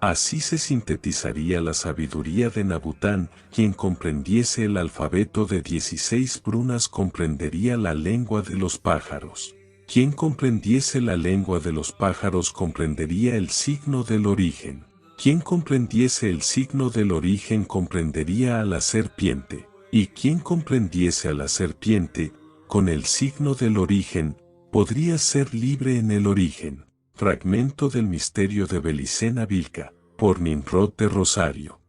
Así se sintetizaría la sabiduría de Nabután. Quien comprendiese el alfabeto de 16 runas comprendería la lengua de los pájaros. Quien comprendiese la lengua de los pájaros comprendería el signo del origen. Quien comprendiese el signo del origen comprendería a la serpiente. Y quien comprendiese a la serpiente, con el signo del origen, podría ser libre en el origen. Fragmento del misterio de Belicena Vilca, por Nimrod de Rosario.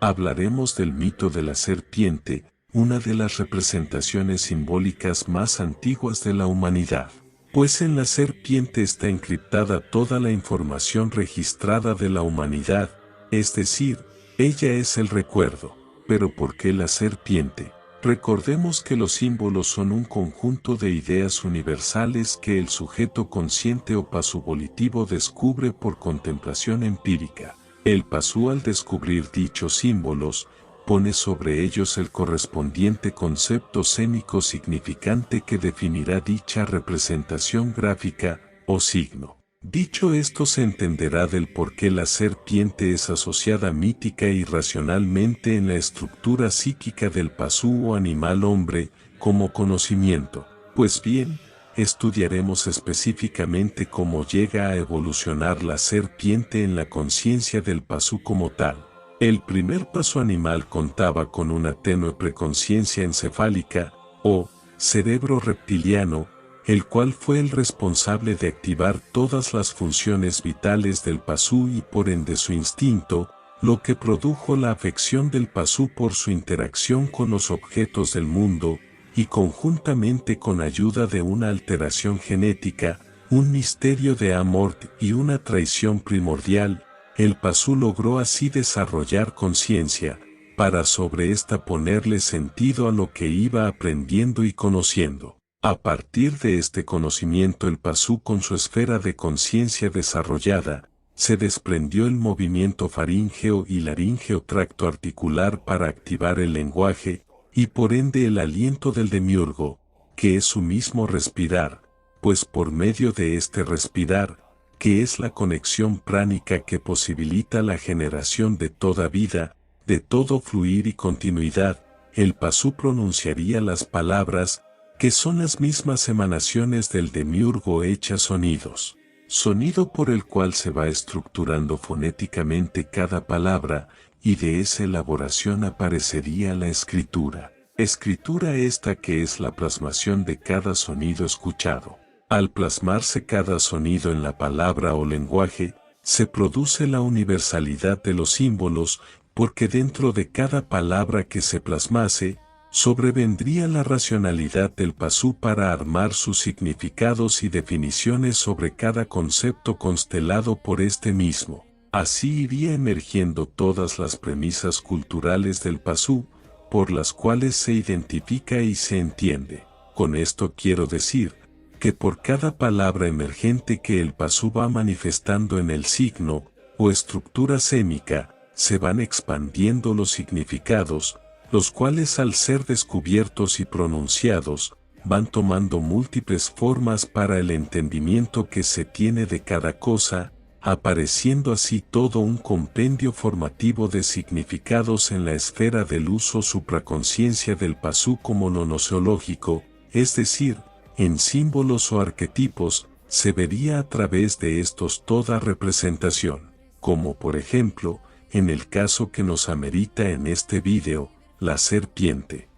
Hablaremos del mito de la serpiente, una de las representaciones simbólicas más antiguas de la humanidad. Pues en la serpiente está encriptada toda la información registrada de la humanidad, es decir, ella es el recuerdo. Pero ¿por qué la serpiente? Recordemos que los símbolos son un conjunto de ideas universales que el sujeto consciente o pasú volitivo descubre por contemplación empírica. El pasú, al descubrir dichos símbolos, pone sobre ellos el correspondiente concepto sémico significante que definirá dicha representación gráfica o signo. Dicho esto, se entenderá del por qué la serpiente es asociada mítica y racionalmente en la estructura psíquica del pasú o animal hombre como conocimiento. Pues bien, estudiaremos específicamente cómo llega a evolucionar la serpiente en la conciencia del pasú como tal. El primer pasú animal contaba con una tenue preconciencia encefálica, o cerebro reptiliano, el cual fue el responsable de activar todas las funciones vitales del pasú y por ende su instinto, lo que produjo la afección del pasú por su interacción con los objetos del mundo, y conjuntamente con ayuda de una alteración genética, un misterio de amor y una traición primordial, el pasú logró así desarrollar conciencia, para sobre esta ponerle sentido a lo que iba aprendiendo y conociendo. A partir de este conocimiento, el pasú, con su esfera de conciencia desarrollada, se desprendió el movimiento faríngeo y laríngeo tracto articular para activar el lenguaje, y por ende el aliento del demiurgo, que es su mismo respirar, pues por medio de este respirar, que es la conexión pránica que posibilita la generación de toda vida, de todo fluir y continuidad, el pasú pronunciaría las palabras, que son las mismas emanaciones del demiurgo hechas sonidos. Sonido por el cual se va estructurando fonéticamente cada palabra, y de esa elaboración aparecería la escritura. Escritura esta que es la plasmación de cada sonido escuchado. Al plasmarse cada sonido en la palabra o lenguaje, se produce la universalidad de los símbolos, porque dentro de cada palabra que se plasmase, sobrevendría la racionalidad del pasú para armar sus significados y definiciones sobre cada concepto constelado por este mismo. Así iría emergiendo todas las premisas culturales del pasú, por las cuales se identifica y se entiende. Con esto quiero decir, que por cada palabra emergente que el pasú va manifestando en el signo, o estructura sémica, se van expandiendo los significados, los cuales al ser descubiertos y pronunciados, van tomando múltiples formas para el entendimiento que se tiene de cada cosa, apareciendo así todo un compendio formativo de significados en la esfera del uso supraconsciencia del pasú como lo noseológico, es decir, en símbolos o arquetipos, se vería a través de estos toda representación, como por ejemplo, en el caso que nos amerita en este vídeo, la serpiente.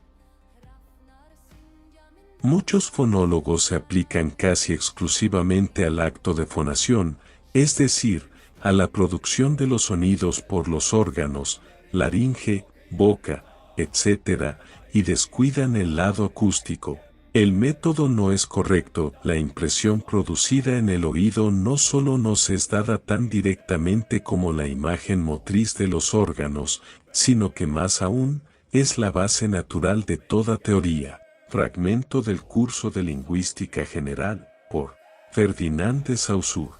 Muchos fonólogos se aplican casi exclusivamente al acto de fonación, es decir, a la producción de los sonidos por los órganos, laringe, boca, etc., y descuidan el lado acústico. El método no es correcto. La impresión producida en el oído no solo nos es dada tan directamente como la imagen motriz de los órganos, sino que más aún, es la base natural de toda teoría. Fragmento del curso de Lingüística General, por Ferdinand de Saussure.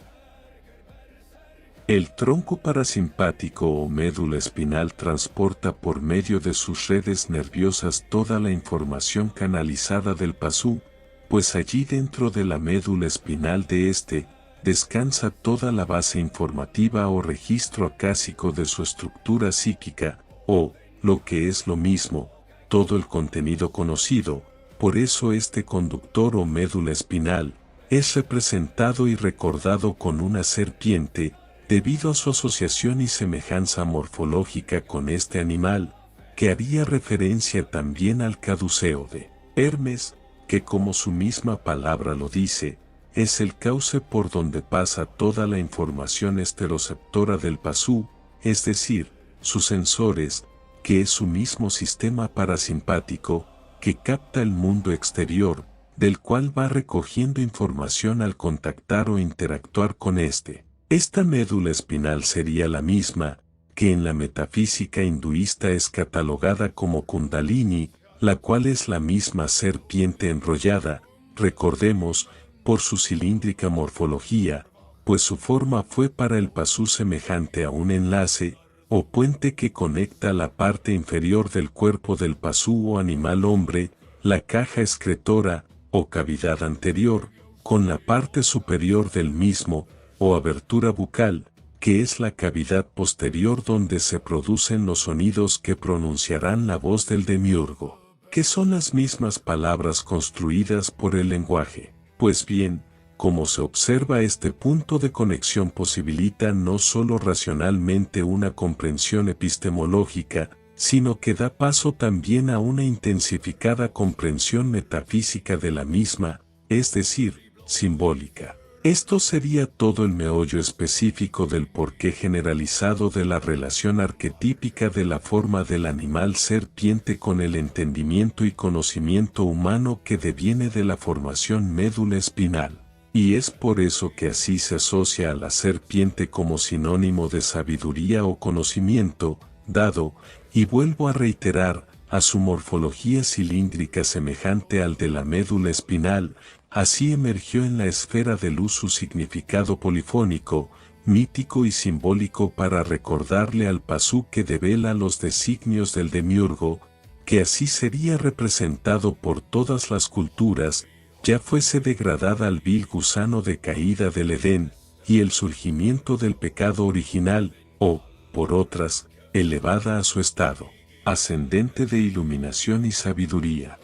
El tronco parasimpático o médula espinal transporta por medio de sus redes nerviosas toda la información canalizada del pasú, pues allí dentro de la médula espinal de este, descansa toda la base informativa o registro acásico de su estructura psíquica, o, lo que es lo mismo, todo el contenido conocido. Por eso este conductor o médula espinal es representado y recordado con una serpiente, debido a su asociación y semejanza morfológica con este animal, que haría referencia también al caduceo de Hermes, que como su misma palabra lo dice, es el cauce por donde pasa toda la información esteroceptora del pasú, es decir, sus sensores, que es su mismo sistema parasimpático, que capta el mundo exterior, del cual va recogiendo información al contactar o interactuar con este. Esta médula espinal sería la misma, que en la metafísica hinduista es catalogada como Kundalini, la cual es la misma serpiente enrollada, recordemos, por su cilíndrica morfología, pues su forma fue para el pasú semejante a un enlace, o puente que conecta la parte inferior del cuerpo del pasú o animal hombre, la caja excretora, o cavidad anterior, con la parte superior del mismo, o abertura bucal, que es la cavidad posterior donde se producen los sonidos que pronunciarán la voz del demiurgo, que son las mismas palabras construidas por el lenguaje. Pues bien, como se observa, este punto de conexión posibilita no solo racionalmente una comprensión epistemológica, sino que da paso también a una intensificada comprensión metafísica de la misma, es decir, simbólica. Esto sería todo el meollo específico del porqué generalizado de la relación arquetípica de la forma del animal serpiente con el entendimiento y conocimiento humano que deviene de la formación médula espinal. Y es por eso que así se asocia a la serpiente como sinónimo de sabiduría o conocimiento, dado, y vuelvo a reiterar, a su morfología cilíndrica semejante al de la médula espinal. Así emergió en la esfera de luz su significado polifónico, mítico y simbólico para recordarle al pasú que devela los designios del demiurgo, que así sería representado por todas las culturas, ya fuese degradada al vil gusano de caída del Edén, y el surgimiento del pecado original, o, por otras, elevada a su estado ascendente de iluminación y sabiduría.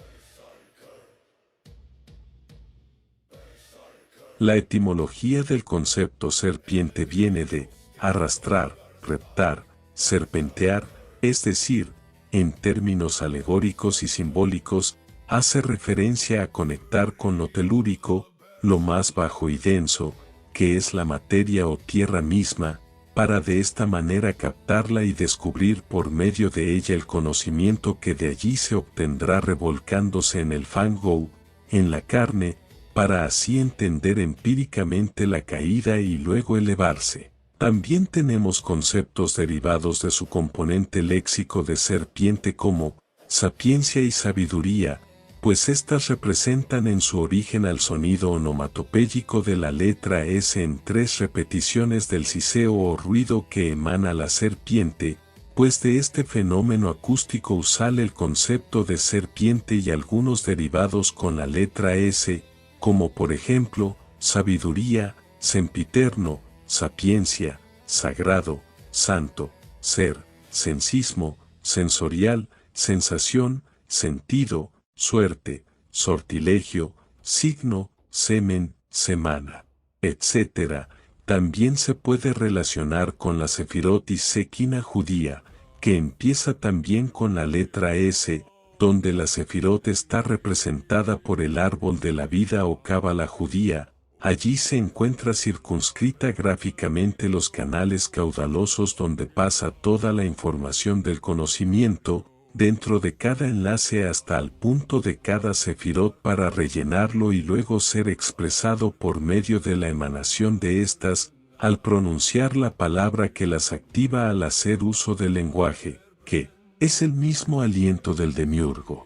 La etimología del concepto serpiente viene de arrastrar, reptar, serpentear, es decir, en términos alegóricos y simbólicos, hace referencia a conectar con lo telúrico, lo más bajo y denso, que es la materia o tierra misma, para de esta manera captarla y descubrir por medio de ella el conocimiento que de allí se obtendrá revolcándose en el fango, en la carne, para así entender empíricamente la caída y luego elevarse. También tenemos conceptos derivados de su componente léxico de serpiente como sapiencia y sabiduría, pues éstas representan en su origen al sonido onomatopéyico de la letra S en 3 repeticiones del siseo o ruido que emana la serpiente, pues de este fenómeno acústico sale el concepto de serpiente y algunos derivados con la letra S, como por ejemplo, sabiduría, sempiterno, sapiencia, sagrado, santo, ser, sensismo, sensorial, sensación, sentido, suerte, sortilegio, signo, semen, semana, etc. También se puede relacionar con la sefirot y sequina judía, que empieza también con la letra S, donde la sefirot está representada por el árbol de la vida o cábala judía. Allí se encuentra circunscrita gráficamente los canales caudalosos donde pasa toda la información del conocimiento, dentro de cada enlace hasta el punto de cada sefirot para rellenarlo y luego ser expresado por medio de la emanación de estas, al pronunciar la palabra que las activa al hacer uso del lenguaje, que es el mismo aliento del demiurgo.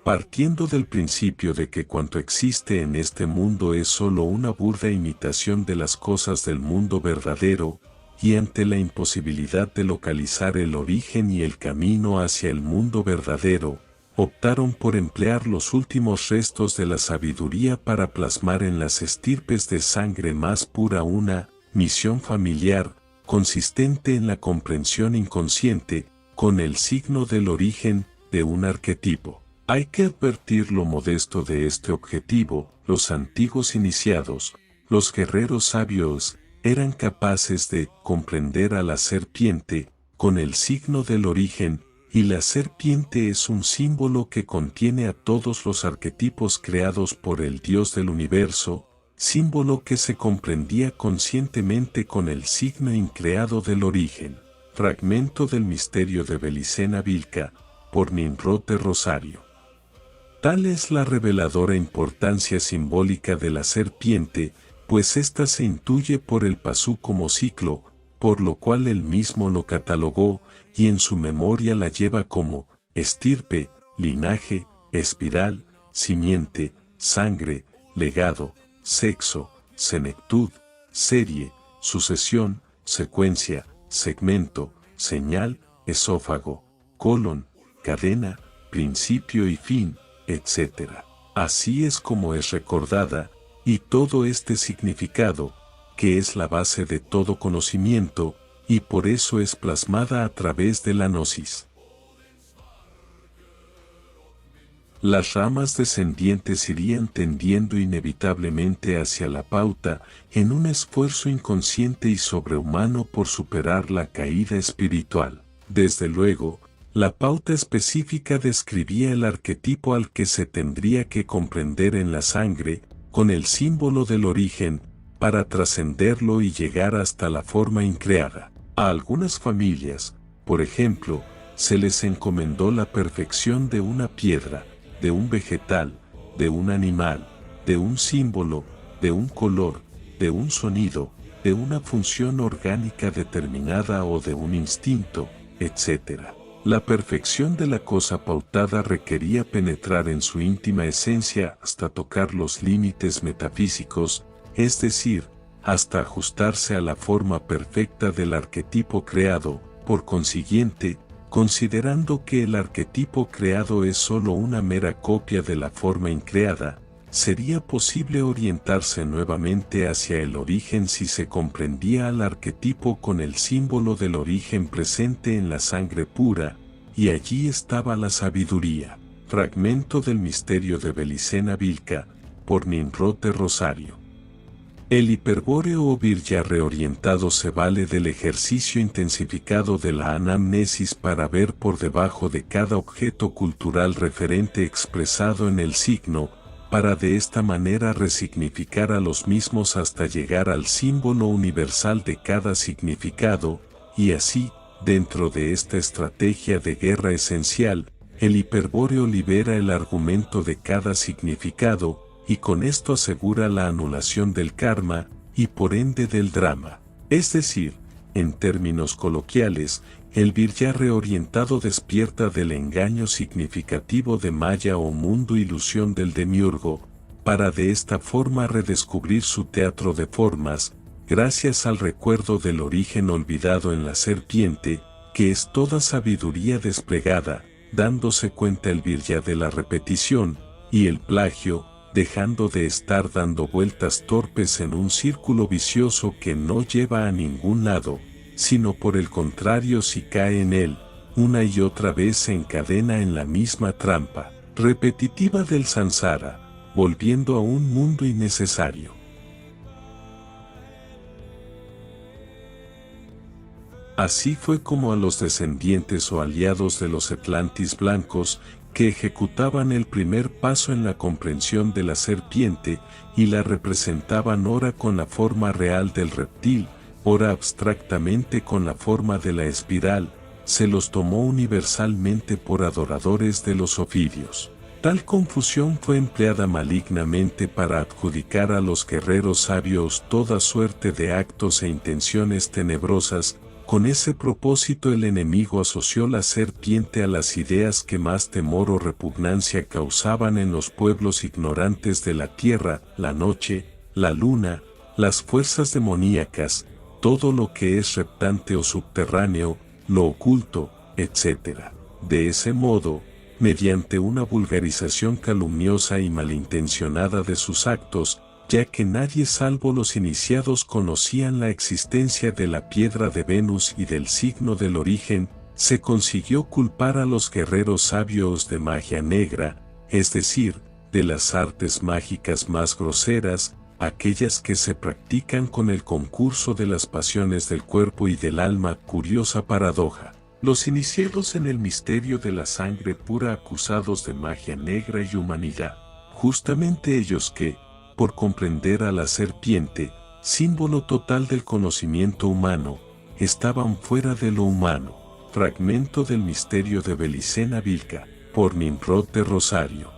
partiendo del principio de que cuanto existe en este mundo es solo una burda imitación de las cosas del mundo verdadero, y ante la imposibilidad de localizar el origen y el camino hacia el mundo verdadero, optaron por emplear los últimos restos de la sabiduría para plasmar en las estirpes de sangre más pura una misión familiar, consistente en la comprensión inconsciente, con el signo del origen de un arquetipo. Hay que advertir lo modesto de este objetivo. Los antiguos iniciados, los guerreros sabios, eran capaces de comprender a la serpiente con el signo del origen, y la serpiente es un símbolo que contiene a todos los arquetipos creados por el Dios del universo, símbolo que se comprendía conscientemente con el signo increado del origen. Fragmento del misterio de Belicena Vilca, por Nimrod de Rosario. Tal es la reveladora importancia simbólica de la serpiente, pues ésta se intuye por el pasú como ciclo, por lo cual él mismo lo catalogó, y en su memoria la lleva como estirpe, linaje, espiral, simiente, sangre, legado, sexo, senectud, serie, sucesión, secuencia, segmento, señal, esófago, colon, cadena, principio y fin, etc. Así es como es recordada, y todo este significado, que es la base de todo conocimiento, y por eso es plasmada a través de la gnosis. Las ramas descendientes irían tendiendo inevitablemente hacia la pauta, en un esfuerzo inconsciente y sobrehumano por superar la caída espiritual. Desde luego, la pauta específica describía el arquetipo al que se tendría que comprender en la sangre, con el símbolo del origen, para trascenderlo y llegar hasta la forma increada. A algunas familias, por ejemplo, se les encomendó la perfección de una piedra, de un vegetal, de un animal, de un símbolo, de un color, de un sonido, de una función orgánica determinada o de un instinto, etc. La perfección de la cosa pautada requería penetrar en su íntima esencia hasta tocar los límites metafísicos, es decir, hasta ajustarse a la forma perfecta del arquetipo creado. Por consiguiente, considerando que el arquetipo creado es sólo una mera copia de la forma increada, sería posible orientarse nuevamente hacia el origen si se comprendía al arquetipo con el símbolo del origen presente en la sangre pura, y allí estaba la sabiduría. Fragmento del misterio de Belicena Vilca, por Nimrod de Rosario. El hiperbóreo o virya reorientado se vale del ejercicio intensificado de la anamnesis para ver por debajo de cada objeto cultural referente expresado en el signo, para de esta manera resignificar a los mismos hasta llegar al símbolo universal de cada significado, y así, dentro de esta estrategia de guerra esencial, el hiperbóreo libera el argumento de cada significado, y con esto asegura la anulación del karma, y por ende del drama. Es decir, en términos coloquiales, el virya reorientado despierta del engaño significativo de Maya o mundo ilusión del demiurgo, para de esta forma redescubrir su teatro de formas, gracias al recuerdo del origen olvidado en la serpiente, que es toda sabiduría desplegada, dándose cuenta el virya de la repetición, y el plagio, dejando de estar dando vueltas torpes en un círculo vicioso que no lleva a ningún lado, sino por el contrario si cae en él, una y otra vez se encadena en la misma trampa repetitiva del samsara, volviendo a un mundo innecesario. Así fue como a los descendientes o aliados de los Atlantis blancos, que ejecutaban el primer paso en la comprensión de la serpiente, y la representaban ora con la forma real del reptil, ora abstractamente con la forma de la espiral, se los tomó universalmente por adoradores de los ofidios. Tal confusión fue empleada malignamente para adjudicar a los guerreros sabios toda suerte de actos e intenciones tenebrosas, Con ese propósito el enemigo asoció la serpiente a las ideas que más temor o repugnancia causaban en los pueblos ignorantes de la tierra, la noche, la luna, las fuerzas demoníacas, todo lo que es reptante o subterráneo, lo oculto, etc. De ese modo, mediante una vulgarización calumniosa y malintencionada de sus actos, ya que nadie salvo los iniciados conocían la existencia de la piedra de Venus y del signo del origen, se consiguió culpar a los guerreros sabios de magia negra, es decir, de las artes mágicas más groseras, aquellas que se practican con el concurso de las pasiones del cuerpo y del alma. Curiosa paradoja. Los iniciados en el misterio de la sangre pura acusados de magia negra y humanidad, justamente ellos que, por comprender a la serpiente, símbolo total del conocimiento humano, estaban fuera de lo humano. Fragmento del misterio de Belicena Vilca, por Nimrod de Rosario.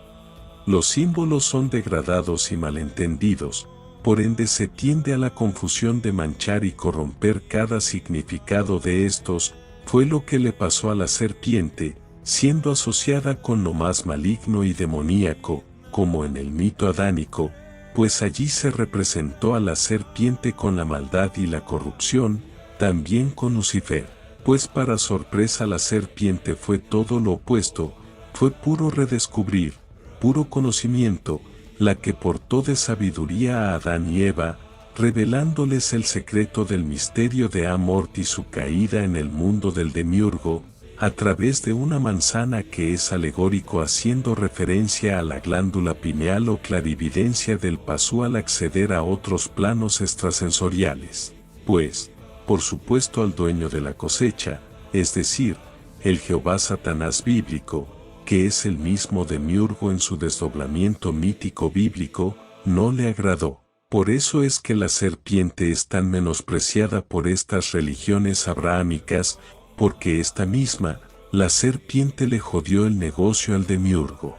Los símbolos son degradados y malentendidos, por ende se tiende a la confusión de manchar y corromper cada significado de estos. Fue lo que le pasó a la serpiente, siendo asociada con lo más maligno y demoníaco, como en el mito adánico, pues allí se representó a la serpiente con la maldad y la corrupción, también con Lucifer, pues para sorpresa la serpiente fue todo lo opuesto, fue puro redescubrir, puro conocimiento, la que portó de sabiduría a Adán y Eva, revelándoles el secreto del misterio de Amort y su caída en el mundo del demiurgo, a través de una manzana que es alegórico haciendo referencia a la glándula pineal o clarividencia del pasú al acceder a otros planos extrasensoriales. Pues, por supuesto al dueño de la cosecha, es decir, el Jehová Satanás bíblico, que es el mismo demiurgo en su desdoblamiento mítico bíblico, no le agradó. Por eso es que la serpiente es tan menospreciada por estas religiones abrahámicas, porque esta misma, la serpiente le jodió el negocio al demiurgo.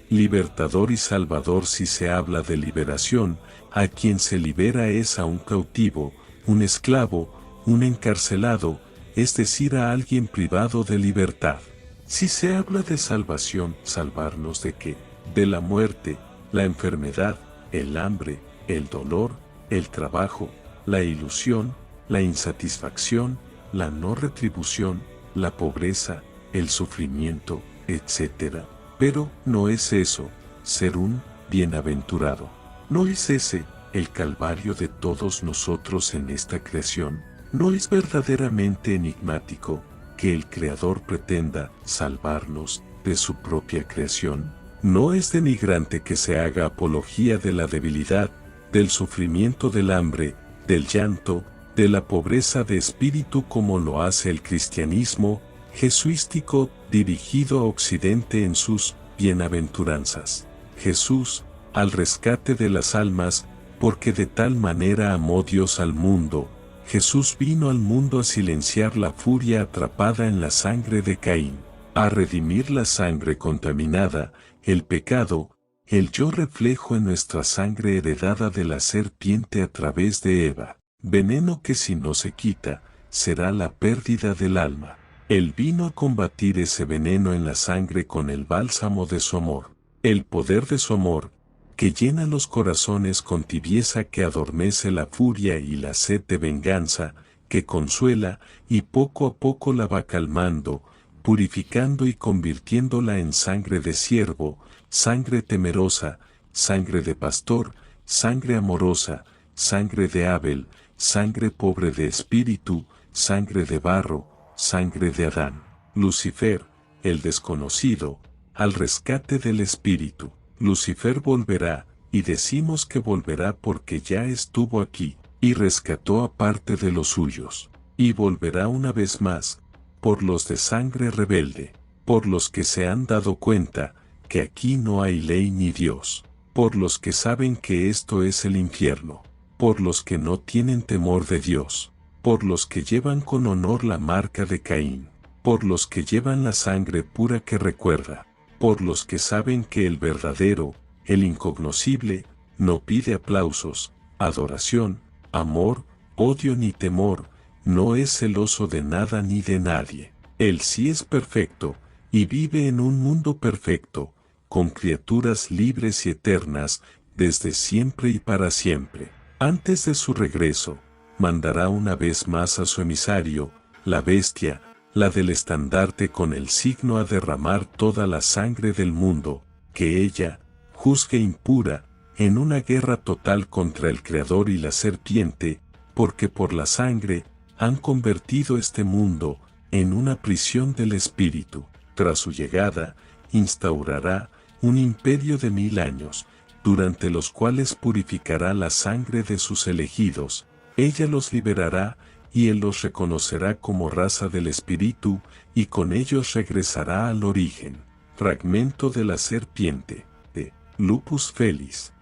Libertador y salvador. Si se habla de liberación, a quien se libera es a un cautivo, un esclavo, un encarcelado, es decir, a alguien privado de libertad. Si se habla de salvación, ¿salvarnos de qué? De la muerte, la enfermedad, el hambre, el dolor, el trabajo, la ilusión, la insatisfacción, la no retribución, la pobreza, el sufrimiento, etc. Pero no es eso, ser un bienaventurado. No es ese, el calvario de todos nosotros en esta creación. No es verdaderamente enigmático que el Creador pretenda salvarnos de su propia creación. No es denigrante que se haga apología de la debilidad, del sufrimiento, del hambre, del llanto, de la pobreza de espíritu como lo hace el cristianismo jesuístico dirigido a Occidente en sus bienaventuranzas. Jesús, al rescate de las almas, porque de tal manera amó Dios al mundo. Jesús vino al mundo a silenciar la furia atrapada en la sangre de Caín, a redimir la sangre contaminada, el pecado, el yo reflejo en nuestra sangre heredada de la serpiente a través de Eva, veneno que si no se quita, será la pérdida del alma. Él vino a combatir ese veneno en la sangre con el bálsamo de su amor, el poder de su amor, que llena los corazones con tibieza, que adormece la furia y la sed de venganza, que consuela y poco a poco la va calmando, purificando y convirtiéndola en sangre de siervo, sangre temerosa, sangre de pastor, sangre amorosa, sangre de Abel, sangre pobre de espíritu, sangre de barro, sangre de Adán. Lucifer, el desconocido, al rescate del espíritu. Lucifer volverá, y decimos que volverá porque ya estuvo aquí, y rescató a parte de los suyos, y volverá una vez más, por los de sangre rebelde, por los que se han dado cuenta, que aquí no hay ley ni Dios, por los que saben que esto es el infierno, por los que no tienen temor de Dios, por los que llevan con honor la marca de Caín, por los que llevan la sangre pura que recuerda, por los que saben que el verdadero, el incognoscible, no pide aplausos, adoración, amor, odio ni temor, no es celoso de nada ni de nadie. Él sí es perfecto, y vive en un mundo perfecto, con criaturas libres y eternas, desde siempre y para siempre. Antes de su regreso, mandará una vez más a su emisario, la bestia, la del estandarte con el signo a derramar toda la sangre del mundo, que ella, juzgue impura, en una guerra total contra el Creador y la serpiente, porque por la sangre, han convertido este mundo, en una prisión del espíritu. Tras su llegada, instaurará un imperio de 1000 años, durante los cuales purificará la sangre de sus elegidos, ella los liberará, y él los reconocerá como raza del espíritu, y con ellos regresará al origen. Fragmento de la serpiente, de Lupus Felis.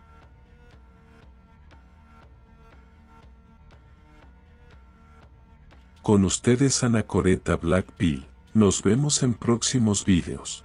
Con ustedes Anacoreta Black Pill, nos vemos en próximos vídeos.